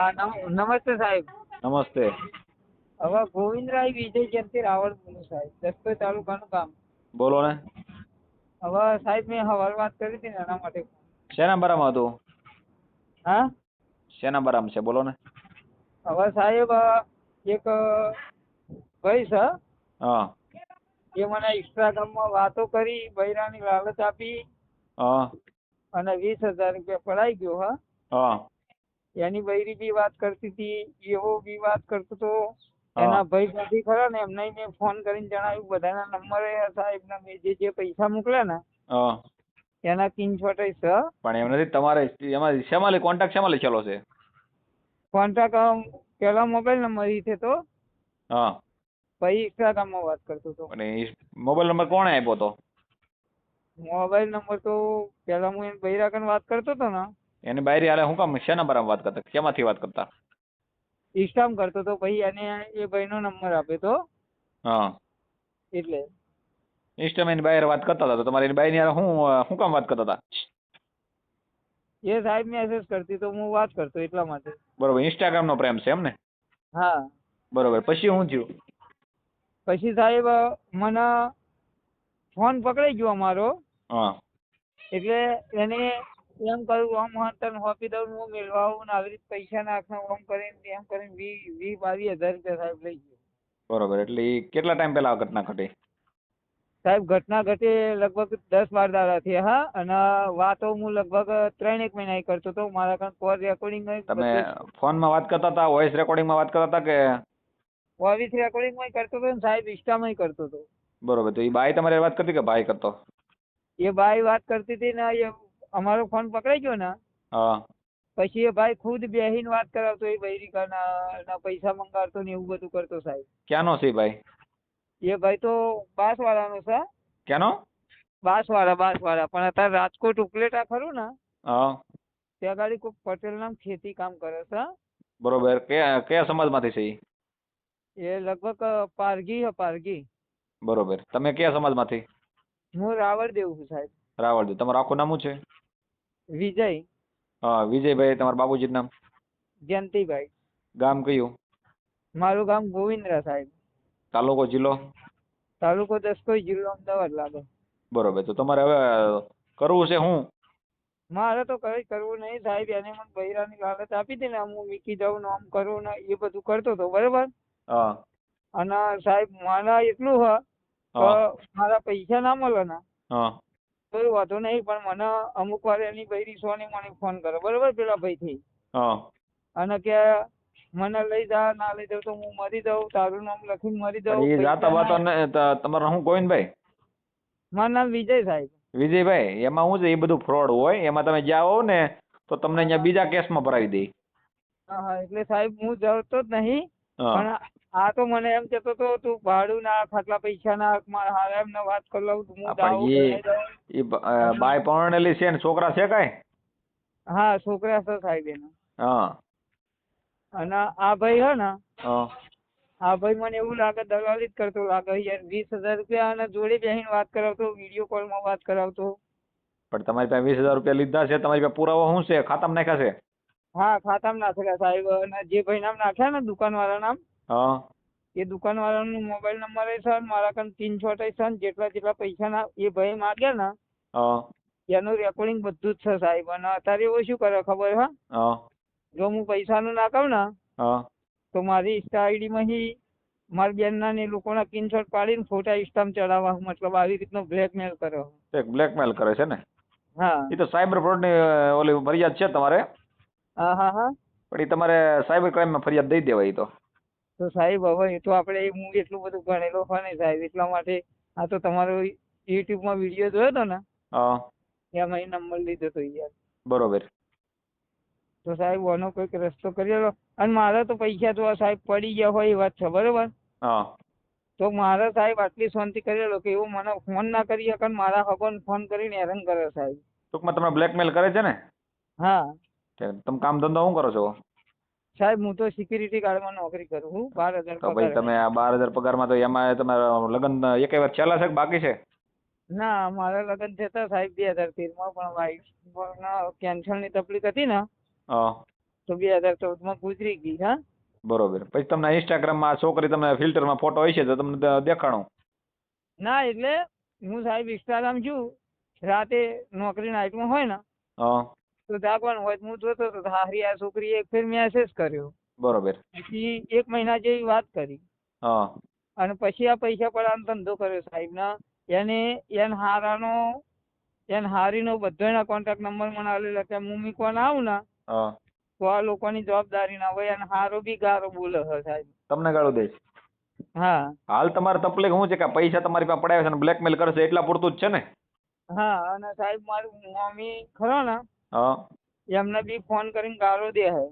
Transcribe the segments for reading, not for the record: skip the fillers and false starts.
હા, નમસ્તે સાહેબ. નમસ્તે. હવે ગોવિંદરાય વિજય જયંતિ રાવળ બોલું સાહેબ, દસકોઈ તાલુકાનું ગામ. બોલો ને. હવે સાહેબ મેં હવાલ વાત કરી હતી ને એના માટે. શેના બારામાં હતું? હા, શેના બારામાં છે બોલો ને. હવે સાહેબ એક ભાઈ છે, હા એ મને ઇન્સ્ટાગ્રામમાં વાતો કરી, બૈરાની લાલચ આપી હા અને 20,000 રૂપિયા પડાઈ ગયો. હા, હા એની બૈરી બી વાત કરતી હતી, એવો બી વાત કરતો હતો. હા એના ભાઈ સાથી ખરા ને એમને મેં ફોન કરીને જણાવ્યું, બધાના નંબરે સાહેબ ના મેં જે પૈસા મોકલ્યા ને હા એના સ્ક્રીનશોટ છે. પણ એમ નથી, તમારે એમાં શેમાં કોન્ટેક્ટ શેમાં લખેલો છે? કોન્ટેક્ટ પેલા મોબાઈલ નંબર છે તો હા, પછી ઇન્સ્ટાગ્રામમાં વાત કરતો હતો. અને મોબાઈલ નંબર કોણે આપ્યો તો? મોબાઈલ નંબર તો પેલા હું એને બૈરા કન વાત કરતો હતો ને, એની બાયરી હાલે હું કામ શેના બારામાં વાત કરતા, શેમાંથી વાત કરતા? ઇન્સ્ટામ કરતો હતો, પછી એને એ ભાઈનો નંબર આપ્યો તો હા, એટલે. ઇન્સ્ટામાં એની બાયરે વાત કરતા હતા, તો તમારે એની બાયરી હારે શું કામ વાત કરતા હતા? એ સાહેબ મેસેજ કરતી તો હું વાત કરતો એટલા માટે. બરોબર, ઇન્સ્ટાગ્રામ નો પ્રેમ છે એમ ને? હા. બરોબર, પછી શું થયું? પછી સાહેબ મને ફોન પકડાઈ ગયો અમારો, હા એટલે એને એમ કહ્યું આમ તને હોપી દઉં, હું મેળવા આવું ને આવી રીતે પૈસા નાખને આમ કરીને એમ કરીને 20-22,000 રૂપિયા સાહેબ લઈ ગયો. બરોબર, એટલે એ કેટલા ટાઈમ પહેલા આ ઘટના ઘટી? સાહેબ ઘટના ઘટે લગભગ 10-12 દાડા થયા. હા, અને વાતો હું લગભગ 3-1 મહિના કરતો હતો. મારા કારણે કોલ રેકોર્ડિંગ તમે બધું ફોનમાં વાત કરતા હતા, વોઇસ રેકોર્ડિંગમાં વાત કરતા હતા કે? વોઇસ રેકોર્ડિંગમાં કરતો હતો ને સાહેબ ઇન્સ્ટામાં કરતો હતો. બરોબર, તો એ બાઈ તમારે વાત કરતી કે ભાઈ કરતો? એ ભાઈ વાત કરતી હતી ને, એ અમારો ફોન પકડાઈ ગયો ને હા પછી એ ભાઈ ખુદ બેહીને વાત કરાવતો, એ બૈરિકાના પૈસા મંગાવતો ને એવું બધું કરતો સાહેબ. ક્યાંનો છે ભાઈ? એ ભાઈ તો બાંસવાડાનો છે. ક્યાંનો? બાંસવાડા પણ અત્યારે રાજકોટ ઉપલેટા ખરું ને હા. ત્યાં ગાડી કોઈ પટેલ નામ ખેતી કામ કરે છે. બરોબર, કયા કયા સમાજમાંથી છે ઈ? એ લગભગ પારગી. બરોબર, તમે કયા સમાજમાંથી? હું રાવળ દેવ છું સાહેબ. રાવળ, તમારું આખું નામ શું છે? વિજય હા, વિજયભાઈ. તમારા બાબુજી નામ? જયંતિભાઈ. ગામ કયું? મારું ગામ ગોવિંદરા સાહેબ. તાલુકો જિલ્લો? તાલુકો દસકોઈ, જિલ્લો અમદાવાદ લાગે. બરોબર, તો તમારે હવે કરવું છે શું? મારે તો કઈ કરવું નહીં સાહેબ. એને મને બૈરાની લાલચ આપી હતી ને, હું મીકી જાઉં ને આમ કરું ને એ બધું કરતો હતો, બરોબર. હા અને સાહેબ મને એટલું હ કે હા મારા પૈસા ના મળે ને હા કોઈ વાંધો નહીં, પણ મને અમુક વાર એની બૈરી સોની મને ફોન કરે, બરોબર, પેલા ભાઈથી. હા અને કે મને લઈ જા, ના લઈ જાવ તો હું મરી દઉં, તારું નામ લખીને મરી પણ દઉં, એ જાતા પૈસા ના. વાતો ને તમારું શું ગોવિંદભાઈ? મારું નામ વિજય સાહેબ. વિજયભાઈ, એમાં શું છે, એ બધું ફ્રોડ હોય. એમાં તમે જ્યાં હોવ ને તો તમને હા અહીંયા બીજા કેસમાં ભરાવી દે. હા હા, એટલે સાહેબ હું જતો જ નહીં. હા પણ આ તો મને એમ કહેતો હતો, તું ભાડું નાખ, આટલા પૈસા નાખ, મારા હારા એમને વાત કરી લઉં, હું દાવું બનાવી દઉં. એ બાય પરણેલી છે ને છોકરા છે કાંઈ? હા, છોકરા છે સાહેબ એના. હા અને આ ભાઈ હે ને, હા આ ભાઈ મને એવું લાગે દલાલી જ કરતો લાગે યાર. 20,000 રૂપિયા અને જોડે બેસીને વાત કરાવતો, વિડીયો કોલમાં વાત કરાવતો. પણ તમારી પાસે 20,000 રૂપિયા લીધા છે, તમારી પાસે પુરાવો શું છે? ખાતામાં નાખ્યા છે? હા, ખાતામાં નાખેલા સાહેબ. અને જે ભાઈ નામ નાખ્યા ને, દુકાનવાળા નામ, હા એ દુકાનવાળાનો મોબાઈલ નંબર છે ને, મારા કાન સ્ક્રીનશોટ છે ને, જેટલા જેટલા પૈસા ના એ ભાઈ માગ્યા ને હા એનું રેકોર્ડિંગ બધું જ છે સાહેબ. અને અત્યારે એવો શું કરે ખબર? હા, હા જો હું પૈસાનું નાખાવ ને હા તો મારી ઇન્સ્ટા આઈડીમાં મારી બેનના ને એ લોકોના સ્ક્રીનશોટ પાડીને ફોટા ઇન્સ્ટામાં ચડાવવા, મતલબ આવી રીતનો બ્લેકમેલ કર્યો. એક બ્લેકમેલ કરે છે ને? હા એ તો સાયબર ફ્રોડની ઓલી ફરિયાદ છે તમારે, હા હા હા. પણ એ તમારે સાયબર ક્રાઇમમાં ફરિયાદ દઈ દેવાય. તો સાહેબ હવે એ તો આપણે, હું એટલું બધું ભણેલો હોય ને સાહેબ, એટલા માટે આ તો તમારો યુટ્યુબમાં વિડીયો જોયો હતો ને હા એમાં એ નંબર લીધો હતો યાર. બરોબર. તો સાહેબ આનો કોઈક રસ્તો કરી લો. અને મારે તો પૈસા તો સાહેબ પડી ગયા હોય એ વાત છે, બરોબર. હા તો મારે સાહેબ આટલી શાંતિ કરી લો કે એવું મને ફોન ના કરી શકે, મારા હગોને ફોન કરીને હેરાન કરે સાહેબ. ટૂંકમાં તમને બ્લેકમેલ કરે છે ને? હા તમે કામ ધંધો શું કરો છો? સાહેબ હું તો સિક્યુરિટી ગાર્ડમાં નોકરી કરું છું. 12,000 તો ભાઈ પગાર તમે છે. આ 12,000 પગારમાં તો એમાં તમારા લગ્ન એકેય વાર થયેલા છે કે બાકી છે? ના, મારા લગ્ન થયા સાહેબ 2013માં, પણ વાઈફ કેન્સરની તકલીફ હતી ને હા તો 2014 ગુજરી ગઈ. હા, બરોબર. પછી તમને ઇન્સ્ટાગ્રામમાં આ છોકરી તમને ફિલ્ટરમાં ફોટો હોય છે તો તમને દેખાણો. ના એટલે હું સાહેબ ઇન્સ્ટાગ્રામ છું, રાતે નોકરી નાઇટમાં હોય ને હા, તો જાગવાનું હોય તો હું જોતો હતો તો હારી આ છોકરીએ એક ફેર મેસેજ કર્યો. બરોબર. પછી 1 મહિના જેવી વાત કરી હા, અને પછી આ પૈસા પડવાનો ધંધો કર્યો સાહેબ ના. એને હારીનો બધાના કોન્ટેક્ટ નંબર મને આલેલા કે હું મીકવાના આવું ને હા. તો આ લોકોની જવાબદારી ના હોય, અને હારો બી ગારો બોલે છે સાહેબ. તમને ગાળું દઈશ. હા હાલ તમારે તકલીફ શું છે કે પૈસા તમારી પાસે પડાવે છે અને બ્લેકમેલ કરશે એટલા પૂરતું જ છે ને? હા, અને સાહેબ મારું મમ્મી ખરો ને હા, એમને બી ફોન કરીને ગાળો દે છે.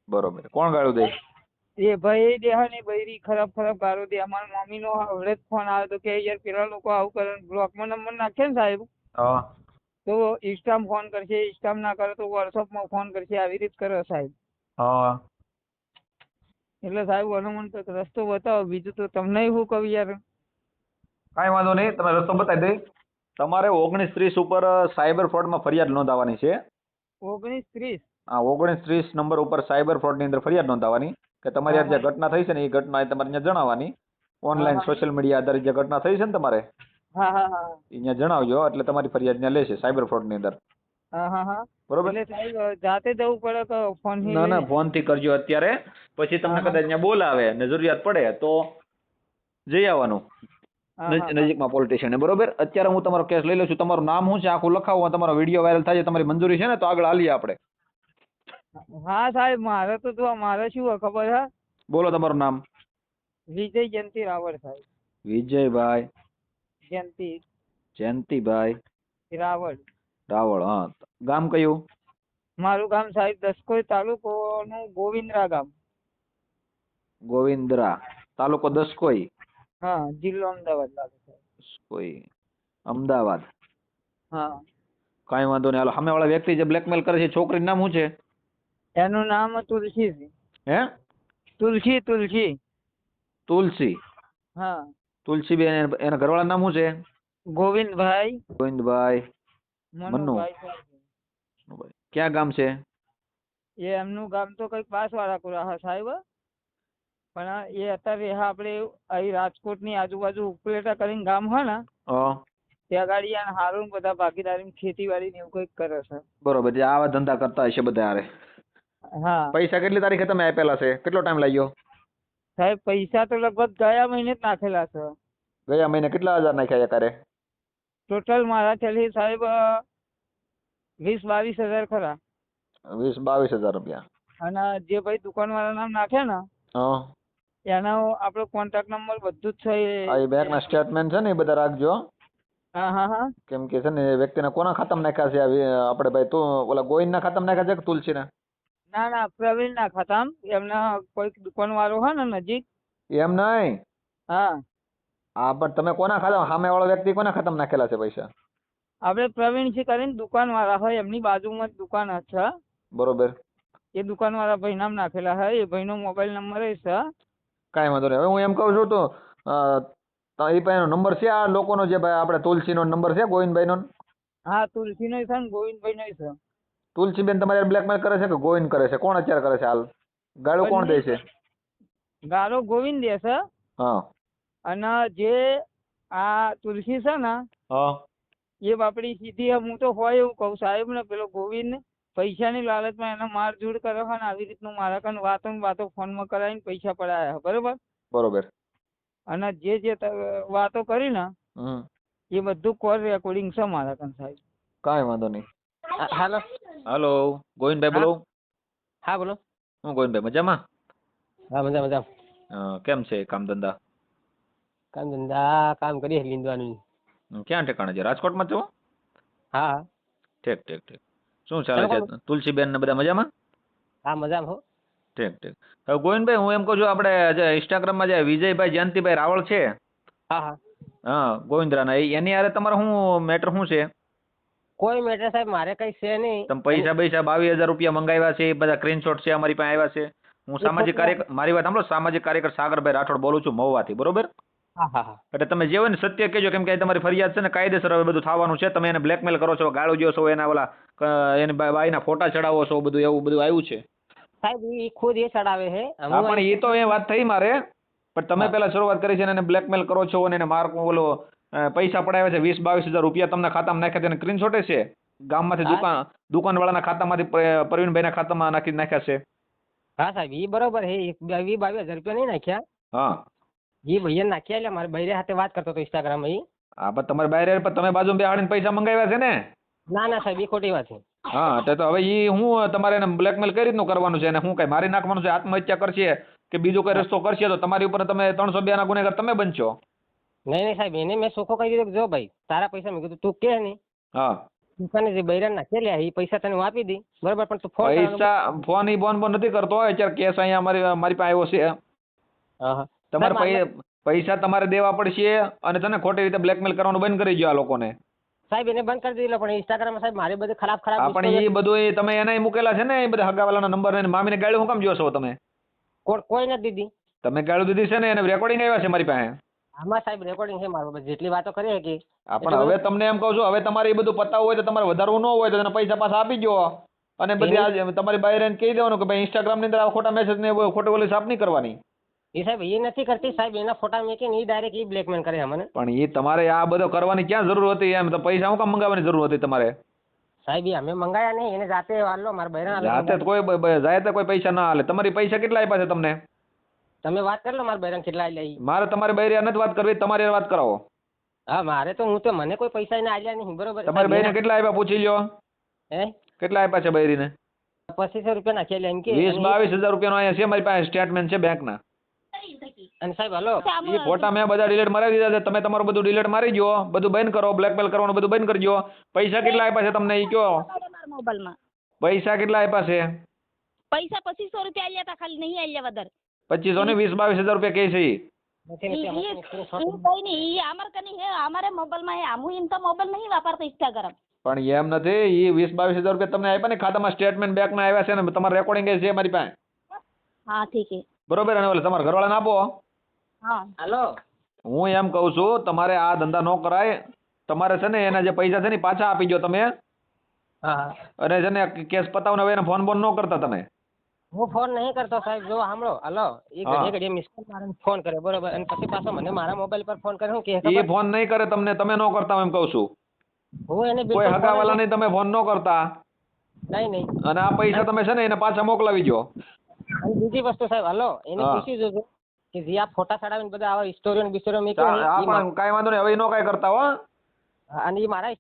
બરોબર. કોણ ગાળું દે? એ ભાઈ દેહ ને બૈરી ખરાબ ખરાબ ગાળો દે. અમારા મમ્મી નો હવડે જ ફોન આવ્યો તો કે યાર પેલા લોકો આવું કરે, બ્લોકમાં નંબર નાખે ને સાહેબ હા, તો ઇન્સ્ટામાં ફોન કરશે, ઇન્સ્ટામાં ના કરે તો વોટ્સઅપમાં ફોન કરશે, આવી રીતે કરે સાહેબ. હા. એટલે સાહેબ આનો મને કંઈક રસ્તો બતાવો, બીજું તો તમને શું કહું યાર. કાંઈ વાંધો નહીં, તમે રસ્તો બતાવી દઈ. તમારે 1930 ઉપર સાયબર ફ્રોડમાં ફરિયાદ નોંધાવવાની છે. 1930? આ 1930 નંબર ઉપર સાયબર ફ્રોડની અંદર ફરિયાદ નોંધાવવાની કે તમારી હા યાર જે ઘટના થઈ છે ને એ ઘટના એ તમારે ત્યાં જણાવવાની. હા ઓનલાઈન હા સોશિયલ મીડિયા આધારિત જે ઘટના થઈ છે ને તમારે હા હા હા એ ત્યાં જણાવજો એટલે તમારી ફરિયાદ ત્યાં લેશે સાયબર ફ્રોડની અંદર. હા હા હા. બરોબર? એટલે સાહેબ જાતે જવું પડે તો ફોન થી ના ના, લઈને? ફોનથી કરજો અત્યારે. પછી હા તમને હા કદાચ ત્યાં બોલાવે ને જરૂરિયાત પડે તો જઈ આવવાનું હા હા હા નજીકમાં પોલીસ સ્ટેશને. બરોબર? અત્યારે હું તમારો કેસ લઈ લઉં છું. તમારું નામ શું છે આખું લખાવો, તમારો વિડીયો વાયરલ થાય છે, તમારી મંજૂરી છે ને તો આગળ હાલીએ આપણે. હા સાહેબ, મારે તો જો મારે શું હોય ખબર છે? બોલો તમારું નામ. વિજય જયંતિ રાવળ સાહેબ. વિજયભાઈ જયંતિ જયંતિભાઈ રાવળ. રાવળ. હા. ગામ કયું? મારું ગામ સાહેબ દસકોઈ તાલુકોનું ગોવિંદરા ગામ. ગોવિંદરા તાલુકો દસકોઈ. હા, જિલ્લો અમદાવાદ લાગે સાહેબ. દસકોઈ અમદાવાદ. હા. કાંઈ વાંધો નહીં. હાલો, સામેવાળા વ્યક્તિ જે બ્લેકમેલ કરે છે છોકરીનું નામ શું છે? એનું નામ તુલસી છે. હે? તુલસી તુલસી. તુલસી. હા. તુલસીબેન. એના ઘરવાળાનું નામ શું છે? ગોવિંદભાઈ ગોવિંદભાઈ મનુભાઈ સાહેબ. મનુભાઈ. ક્યાં ગામ છે? એ એમનું ગામ તો કઈક બાંસવાડાપુરા હા સાહેબ. પણ એ અત્યારે આપણે અહીં રાજકોટની આજુબાજુ ઉપલેટા કરીને ગામ હોય ને હા. ત્યાં ગાડી આ હારું બધા ભાગીદારી ખેતીવાડી ને એવું કંઈક કરે છે. બરોબર. જે આવા ધંધા કરતા હશે બધા હારે. હા પૈસા કેટલી તારીખે તમે આપેલા છે? કેટલો ટાઈમ લાગ્યો? સાહેબ, પૈસા તો લગભગ ગયા મહિને જ નાખેલા છે. ગયા મહિને કેટલા હજાર નાખ્યા એકારે? ટોટલ મારા ખ્યાલથી સાહેબ 20-22 હજાર ખરા. 20-22 હજાર રૂપિયા. અને જે ભાઈ દુકાન વાળા નામ નાખે ને હા. એનો આપણો કોન્ટેક્ટ નંબર બધું જ છે. આ એ બેંકના સ્ટેટમેન્ટ છે ને એ બધા રાખજો. હા હા હા. કેમ કે છે ને એ વ્યક્તિના કોના ખાતામાં નાખ્યા છે? આપણે ભાઈ તું ઓલા ગોવિંદના ખાતામાં નાખ્યા છે કે તુલસીના? ના ના, પ્રવીણ ના ખાતામ. એમના કોઈક દુકાન વાળો હોય ને નજીક. એમ નહીં. હા. હા, પણ તમે કોના ખાતામાં, સામેવાળો વ્યક્તિ કોના ખાતામાં નાખેલા છે પૈસા? આપણે પ્રવીણજી કરીને દુકાન વાળા હોય એમની બાજુમાં જ દુકાન છે. બરોબર. એ દુકાન વાળા ભાઈ નામ નાખેલા હોય. એ ભાઈનો મોબાઈલ નંબર છે. કાંઈ વાંધો નહીં. હવે હું એમ કહું છું તો એ ભાઈનો નંબર છે આ લોકોનો, જે ભાઈ આપણે તુલસીનો નંબર છે ગોવિંદભાઈનો? હા, તુલસીનો છે ને ગોવિંદભાઈનો છે. તુલસીબેન તમારે બ્લેકમેલ કરે છે કે ગોવિંદ કરે છે? કોણ અત્યારે કરે છે હાલ? ગાળું કોણ દે છે? ગારો ગોવિંદ દે છે. હા. અને જે આ તુલસી છે ને હા. એ બાપડી સીધી હું તો હોય એવું કહું સાહેબ ને, પેલો ગોવિંદ પૈસાની લાલચમાં એને મારઝૂડ કરે છે ને આવી રીતનું મારા કન વાતો ફોનમાં કરાવીને પૈસા પડાયા. બરોબર? બરોબર. અને જે વાતો કરી ને હમ. એ બધું કોલ રેકોર્ડિંગ છે મારા કન સાહેબ. કાંઈ વાંધો નહીં. હાલો. હાલો, ગોવિંદભાઈ હા બોલો. હા બોલો. હું ગોવિંદભાઈ મજામાં? હા મજા મજા. કેમ છે કામ ધંધા? કામ ધંધા કામ કરીએ લીંદવાનું. ક્યાં ઠેકાણે છે? રાજકોટમાં છો? હા. ઠીક ઠીક ઠીક. શું ચાલે છે? તુલસીબેન ને બધા મજામાં? હા મજામાં હો. ઠીક ઠીક. હવે ગોવિંદભાઈ હું એમ કહું છું, આપણે જે ઇન્સ્ટાગ્રામમાં જે વિજયભાઈ જયંતિભાઈ રાવળ છે, હા હા. હા ગોવિંદરાના, એની હારે તમારે શું મેટર શું છે? કોઈ મેટર સાહેબ મારે કઈ છે નહીં. તમે પૈસા 22,000 રૂપિયા મંગાવ્યા છે, એ બધા સ્ક્રીનશોટ છે અમારી પાસે આવ્યા છે. હું સામાજિક કાર્યકર, મારી વાત સાંભળો, સામાજિક કાર્યકર સાગરભાઈ રાઠોડ બોલું છું મહુવાથી. બરોબર? હા હા હા. એટલે તમે જે હોય ને સત્ય કહેજો, કેમ કે તમારી ફરિયાદ છે ને કાયદેસર હવે બધું થવાનું છે. તમે એને બ્લેકમેલ કરો છો, ગાળો દો છો, એના ઓલા એની બાઈના ફોટા ચડાવો છો, બધું એવું બધું આવ્યું છે. સાહેબ એ ખુદ એ ચડાવે છે. હા પણ એ તો એ વાત થઈ મારે, પણ તમે હા. પેલા શરૂઆત કરી છે ને એને બ્લેકમેલ કરો છો અને એને માર્ક ઓલો પૈસા પડાવ્યા છે 20-22 હજાર રૂપિયા તમને ખાતામાં નાખ્યા છે અને સ્ક્રીનશોટ છે ગામમાંથી હા. દુકાનવાળાના ખાતામાંથી પ્રવીણભાઈના ખાતામાં નાખ્યા છે. હા સાહેબ એ બરોબર છે. 22,000 રૂપિયા નહીં નાખ્યા. હા એ ભૈયા નાખ્યા એટલે મારા બૈરા સાથે વાત કરતો હતો ઇન્સ્ટાગ્રામમાં એ. હા પણ તમારે બહાર તમે બાજુ બેહાડીને પૈસા મંગાવ્યા છે ને. ના સાહેબ એ ખોટી વાત છે. હા તો હવે ઈ હું તમારે એને બ્લેકમેલ કઈ રીતનું કરવાનું છે અને હું કઈ મારી નાખવાનું છે, આત્મહત્યા કરશે કે બીજો કઈ રસ્તો કરશે તો તમારી ઉપર તમે 302 ના ગુનેગાર તમે બનશો. નહીં સાહેબ એને મેં સોખો કહી દીધો કે જો ભાઈ તારા પૈસા મેં કીધું તું કે નહીં હા દુકાને જે બૈરા નાખેલા એ પૈસા તને હું આપી દી બરોબર, પણ તું ફોન પૈસા ફોન બોન નથી કરતો અત્યારે કેસ અહીંયા મારી પાસે આવ્યો છે. તમારે પૈસા તમારે દેવા પડશે અને તને ખોટી રીતે બ્લેકમેલ કરવાનું બંધ કરી દો આ લોકોને. સાહેબ એને બંધ કરી દીધેલો પણ ઇન્સ્ટાગ્રામમાં સાહેબ મારે બધું ખરાબ આપણે એ બધું તમે એના મૂકેલા છે ને એ બધા હગાવાલાના નંબર ને મામીને ગાળ્યું હું કામ જોશો તમે? કોઈ નથી દીધી. તમે ગાળું દીધી છે ને એને રેકોર્ડિંગ આવ્યા છે મારી પાસે. આમાં સાહેબ રેકોર્ડિંગ છે મારું, જેટલી વાતો કરી કે પણ હવે તમને એમ કહું છું હવે તમારે એ બધું પતાવવું હોય તો તમારે વધારવું ન હોય તો તેને પૈસા પાછા આપી દો અને બધી આ તમારી બહાર કહી દેવાનું કે ભાઈ ઇન્સ્ટાગ્રામ ની અંદર આ ખોટા મેસેજ ને ખોટી ઓલી સાફ નહીં કરવાની. એ સાહેબ એ નથી કરતી સાહેબ, એના ફોટા મેકીને એ ડાયરેક્ટ એ બ્લેકમેલ કરે અમને. પણ એ તમારે આ બધો કરવાની ક્યાં જરૂર હતી? એમ તો પૈસા હું કામ મંગાવવાની જરૂર હતી તમારે? સાહેબ એ અમે મંગાયા નહીં, એને જાતે હાલો મારા બહેરા જાતે કોઈ જાતે કોઈ પૈસા ના હાલે. તમારી પૈસા કેટલા આપ્યા છે તમને? તમે વાત કરી લો મારા બહેરા કેટલા આલ્યા ઈ. મારે તમારી બૈરી નથી વાત કરવી, તમારી વાત કરાવો. હા મારે તો હું તો મને કોઈ પૈસા એને આલ્યા નહીં બરોબર. તમારી બૈરીને કેટલા આપ્યા પૂછી લ્યો. હે કેટલા આપ્યા છે બૈરીને? 2500 રૂપિયા નાખેલા એમ કે 20-22 હજાર રૂપિયાનો અહીંયા છે મારી પાસે સ્ટેટમેન્ટ છે બેંકના. અને સાહેબ હલો એ ફોટા મેં બધા ડિલીટ મારી દીધા છે. તમે તમારું બધું ડિલીટ મારી દો, બધું બંધ કરો, બ્લેકમેલ કરવાનું બધું બંધ કરજો. પૈસા કેટલા આપ્યા છે તમને એ કયો? મોબાઈલમાં પૈસા કેટલા આપ્યા છે? પૈસા 2500 રૂપિયા આલ્યા હતા, ખાલી નહીં આલ્યા વધારે. 2500 ને 20-22 હજાર રૂપિયા કે છે ઈ. કઈ નહીં ઈ અમાર કની હે, અમારે મોબાઈલમાં હે. આમુ એમ તો મોબાઈલ નહીં વાપરતો ઇન્સ્ટાગ્રામ. પણ એમ નથી, એ 20-22 હજાર રૂપિયા તમને આપ્યા ને ખાતામાં સ્ટેટમેન્ટ બેંકના આવ્યા છે ને તમારે રેકોર્ડિંગ છે મારી પાસે. હા ઠીક હે. બરોબર, અને ઓલે તમારા ઘરવાળાને આપો. હા હલો હું એમ કહું છું તમારે આ ધંધા ન કરાય. તમારે છે ને એના જે પૈસા છે ને પાછા આપી દો તમે. હા અને છે ને કેસ પતાવને હવે એને ફોન બોન ન કરતા તમે. હું ફોન નહીં કરતો સાહેબ, જો સાંભળો હલો એ ઘડીએ મિસ કોલ મારે ફોન કરે બરોબર, અને પછી પાછો મને મારા મોબાઈલ પર ફોન કરે. હું કે એ ફોન નહીં કરે તમને, તમે ન કરતા એમ કહું છું. હું એને કોઈ હગાવાલા નહીં, તમે ફોન ન કરતા. નહીં અને આ પૈસા તમે છે ને એને પાછા મોકલાવી દો. અને બીજી વસ્તુ સાહેબ હલો એને પૂછી જોજો કે જે આ ફોટા ચડાવીને બધા આવા સ્ટોરીઓ બિસ્ટોરીઓ મેં કાંઈ વાંધો નહીં, હવે નો કાંઈ કરતા હો. અને એ મારા